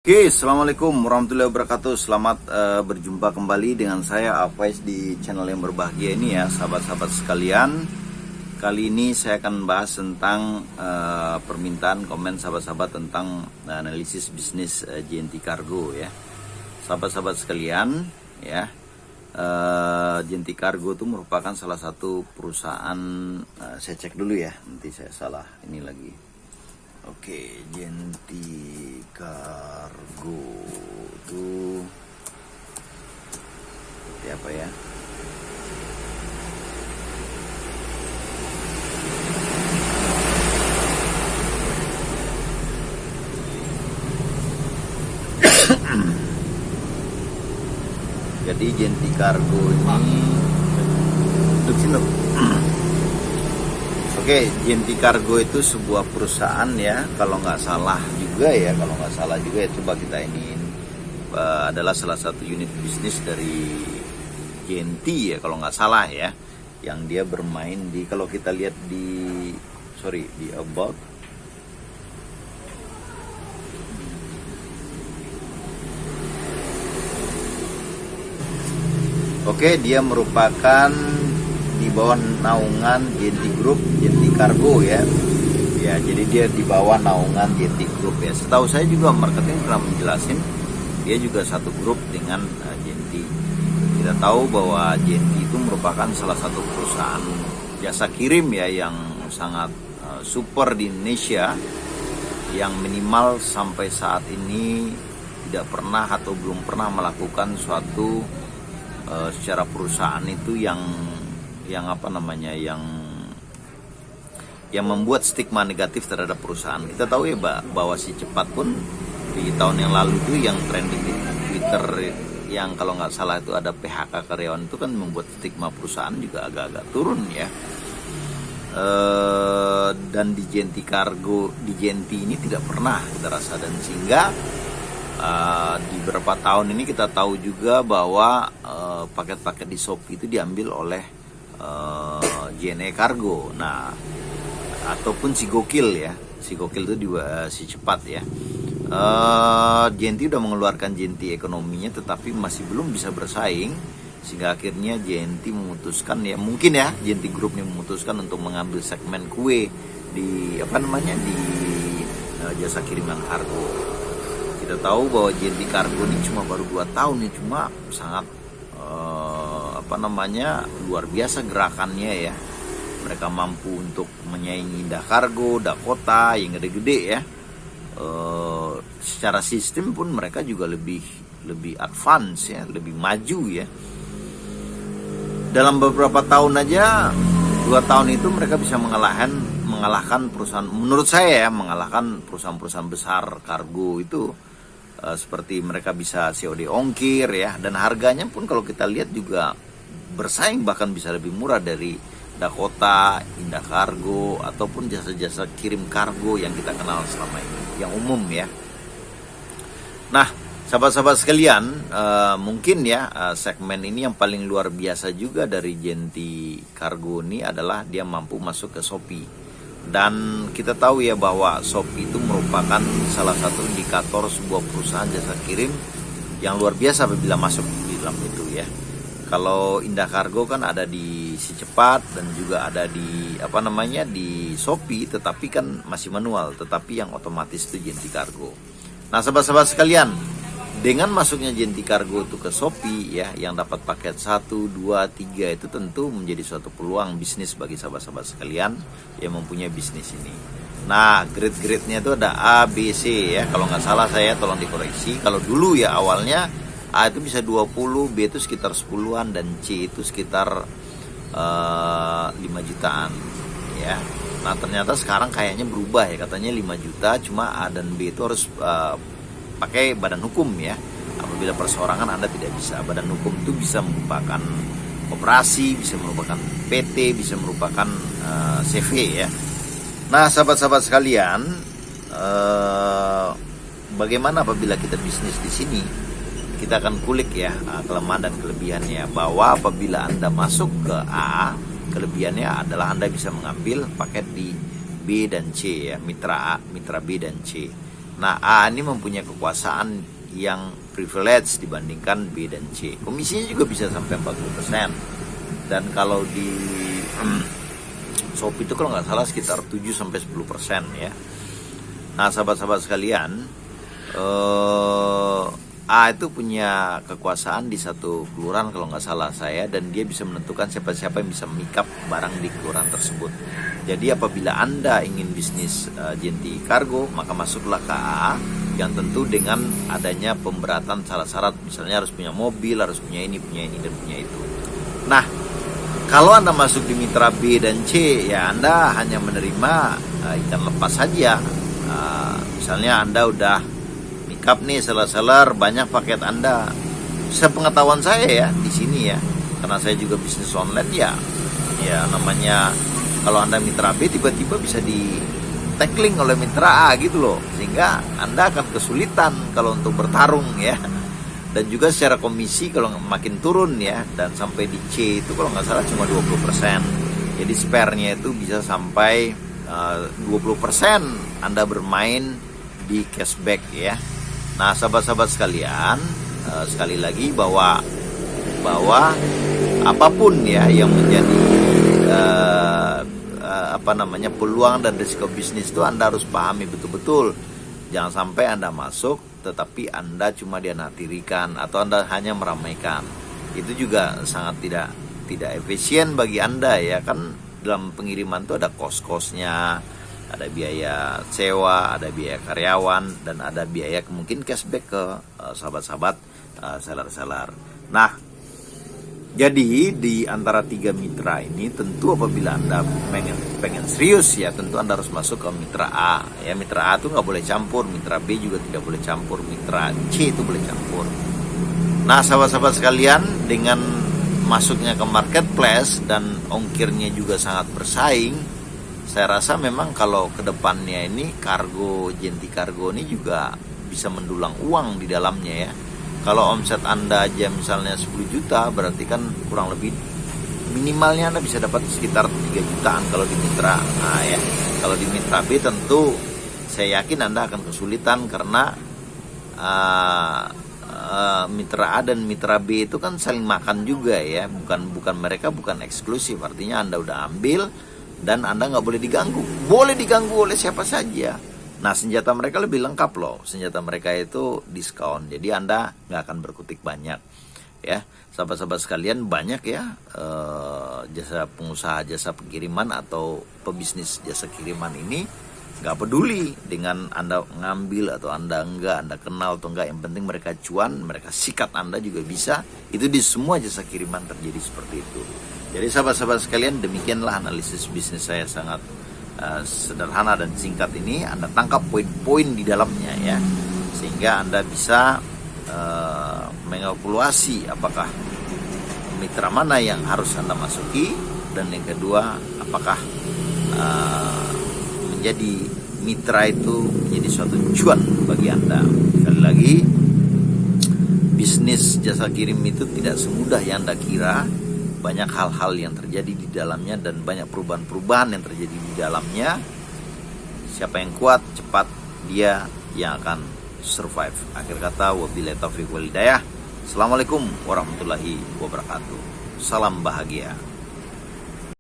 Oke, assalamualaikum warahmatullahi wabarakatuh. Selamat berjumpa kembali dengan saya Afaiz di channel yang berbahagia ini ya, sahabat-sahabat sekalian. Kali ini saya akan bahas tentang permintaan komen sahabat-sahabat tentang analisis bisnis JNT Cargo ya, sahabat-sahabat sekalian ya. JNT Cargo itu merupakan salah satu perusahaan. Saya cek dulu ya, nanti saya salah ini lagi. Oke, JNT Cargo itu seperti apa ya? Jadi JNT Cargo ini Oke, JNT Cargo itu sebuah perusahaan ya, kalau nggak salah juga ya, coba kita adalah salah satu unit bisnis dari JNT ya, kalau nggak salah ya, yang dia bermain di, kalau kita lihat di about. Oke, dia merupakan di bawah naungan JNT Group, JNT Cargo ya. Ya, jadi dia di bawah naungan JNT Group ya. Setahu saya juga marketing pernah menjelasin dia juga satu grup dengan JNT. Kita tahu bahwa JNT itu merupakan salah satu perusahaan jasa kirim ya yang sangat super di Indonesia, yang minimal sampai saat ini tidak pernah atau belum pernah melakukan suatu secara perusahaan itu yang membuat stigma negatif terhadap perusahaan. Kita tahu ya bahwa si Cepat pun di tahun yang lalu itu yang trending di Twitter, yang kalau nggak salah itu ada PHK karyawan, itu kan membuat stigma perusahaan juga agak-agak turun ya. Dan di JNT Cargo, di JNT ini tidak pernah kita rasa, dan sehingga di beberapa tahun ini kita tahu juga bahwa paket-paket di Shopee itu diambil oleh JNE Cargo. Nah, ataupun si Gokil ya, si Gokil itu si Cepat ya. JNT udah mengeluarkan JNT ekonominya, tetapi masih belum bisa bersaing, sehingga akhirnya JNT memutuskan ya, mungkin ya JNT Group ini memutuskan untuk mengambil segmen kue di di jasa kiriman kargo. Kita tahu bahwa JNT Cargo ini cuma baru 2 tahun ya, cuma sangat luar biasa gerakannya ya. Mereka mampu untuk menyaingi Indah Cargo, Dakota yang gede-gede ya. Secara sistem pun mereka juga lebih advance ya, lebih maju ya. Dalam beberapa tahun aja, 2 tahun itu mereka bisa mengalahkan perusahaan, menurut saya ya, mengalahkan perusahaan-perusahaan besar kargo itu. Seperti mereka bisa COD ongkir ya, dan harganya pun kalau kita lihat juga bersaing, bahkan bisa lebih murah dari Dakota, Indah Cargo, ataupun jasa-jasa kirim kargo yang kita kenal selama ini, yang umum ya. Nah, sahabat-sahabat sekalian, mungkin ya segmen ini yang paling luar biasa juga dari JNT Cargo ini adalah dia mampu masuk ke Shopee. Dan kita tahu ya bahwa Shopee itu merupakan salah satu indikator sebuah perusahaan jasa kirim yang luar biasa apabila masuk di dalam itu ya. Kalau Indah Cargo kan ada di Si Cepat dan juga ada di di Shopee, tetapi kan masih manual, tetapi yang otomatis itu JNT Cargo. Nah, sahabat-sahabat sekalian, dengan masuknya JNT Cargo itu ke Shopee ya, yang dapat paket 1, 2, 3 itu tentu menjadi suatu peluang bisnis bagi sahabat-sahabat sekalian yang mempunyai bisnis ini. Nah, grade-grade-nya itu ada A, B, C ya. Kalau nggak salah saya tolong dikoreksi. Kalau dulu ya awalnya A itu bisa 20, B itu sekitar 10-an, dan C itu sekitar 5 jutaan ya. Nah, ternyata sekarang kayaknya berubah ya, katanya 5 juta, cuma A dan B itu harus pakai badan hukum ya. Apabila perseorangan Anda tidak bisa. Badan hukum itu bisa merupakan koperasi, bisa merupakan PT, bisa merupakan CV ya. Nah, sahabat-sahabat sekalian, bagaimana apabila kita bisnis di sini? Kita akan kulik ya kelemahan dan kelebihannya. Bahwa apabila Anda masuk ke A, kelebihannya adalah Anda bisa mengambil paket di B dan C ya, mitra A, mitra B dan C. Nah, A ini mempunyai kekuasaan yang privilege dibandingkan B dan C. Komisinya juga bisa sampai 40%. Dan kalau di Shopee itu kalau nggak salah sekitar 7-10% ya. Nah, sahabat-sahabat sekalian, A itu punya kekuasaan di satu kelurahan kalau nggak salah saya, dan dia bisa menentukan siapa-siapa yang bisa mikap barang di kelurahan tersebut. Jadi apabila Anda ingin bisnis Genti Kargo, maka masuklah ke A, yang tentu dengan adanya pemberatan syarat-syarat, misalnya harus punya mobil, harus punya ini, dan punya itu. Nah, kalau Anda masuk di mitra B dan C, ya Anda hanya menerima ikan lepas saja. Misalnya Anda udah mikap nih seller-seller banyak paket Anda. Sepengetahuan saya ya di sini ya, karena saya juga bisnis online ya namanya kalau Anda mitra B tiba-tiba bisa di tackling oleh mitra A gitu loh, sehingga Anda akan kesulitan kalau untuk bertarung ya. Dan juga secara komisi kalau makin turun ya, dan sampai di C itu kalau nggak salah cuma 20%. Jadi spare-nya itu bisa sampai 20% Anda bermain di cashback ya. Nah, sahabat-sahabat sekalian, sekali lagi bahwa apapun ya yang menjadi peluang dan risiko bisnis itu Anda harus pahami betul-betul. Jangan sampai Anda masuk tetapi Anda cuma dianatirikan atau Anda hanya meramaikan. Itu juga sangat tidak efisien bagi Anda ya kan. Dalam pengiriman itu ada kos-kosnya, ada biaya sewa, ada biaya karyawan, dan ada biaya mungkin cashback ke sahabat-sahabat seller-seller. Nah, jadi di antara 3 mitra ini tentu apabila Anda pengen serius ya, tentu Anda harus masuk ke mitra A. Ya, mitra A itu nggak boleh campur, mitra B juga tidak boleh campur, mitra C itu boleh campur. Nah, sahabat-sahabat sekalian, dengan masuknya ke marketplace dan ongkirnya juga sangat bersaing, saya rasa memang kalau kedepannya ini Genti Kargo ini juga bisa mendulang uang di dalamnya ya. Kalau omset Anda aja misalnya 10 juta, berarti kan kurang lebih minimalnya Anda bisa dapat sekitar 3 jutaan kalau di mitra. Nah ya, kalau di mitra B tentu saya yakin Anda akan kesulitan karena mitra A dan mitra B itu kan saling makan juga ya, bukan mereka bukan eksklusif, artinya Anda udah ambil dan Anda nggak boleh diganggu oleh siapa saja. Nah, senjata mereka lebih lengkap loh, senjata mereka itu diskon, jadi Anda nggak akan berkutik banyak ya. Sahabat-sahabat sekalian, banyak ya jasa pengusaha jasa pengiriman atau pebisnis jasa kiriman ini nggak peduli dengan Anda ngambil atau Anda enggak, Anda kenal atau enggak, yang penting mereka cuan, mereka sikat Anda juga bisa. Itu di semua jasa kiriman terjadi seperti itu. Jadi sahabat-sahabat sekalian, demikianlah analisis bisnis saya, sangat sederhana dan singkat ini. Anda tangkap poin-poin di dalamnya ya, sehingga Anda bisa mengevaluasi apakah mitra mana yang harus Anda masuki, dan yang kedua apakah menjadi mitra itu menjadi suatu cuan bagi Anda. Sekali lagi, bisnis jasa kirim itu tidak semudah yang Anda kira. Banyak hal-hal yang terjadi di dalamnya dan banyak perubahan-perubahan yang terjadi di dalamnya. Siapa yang kuat, cepat, dia yang akan survive. Akhir kata, wabillahi taufiq wal hidayah. Assalamualaikum warahmatullahi wabarakatuh. Salam bahagia.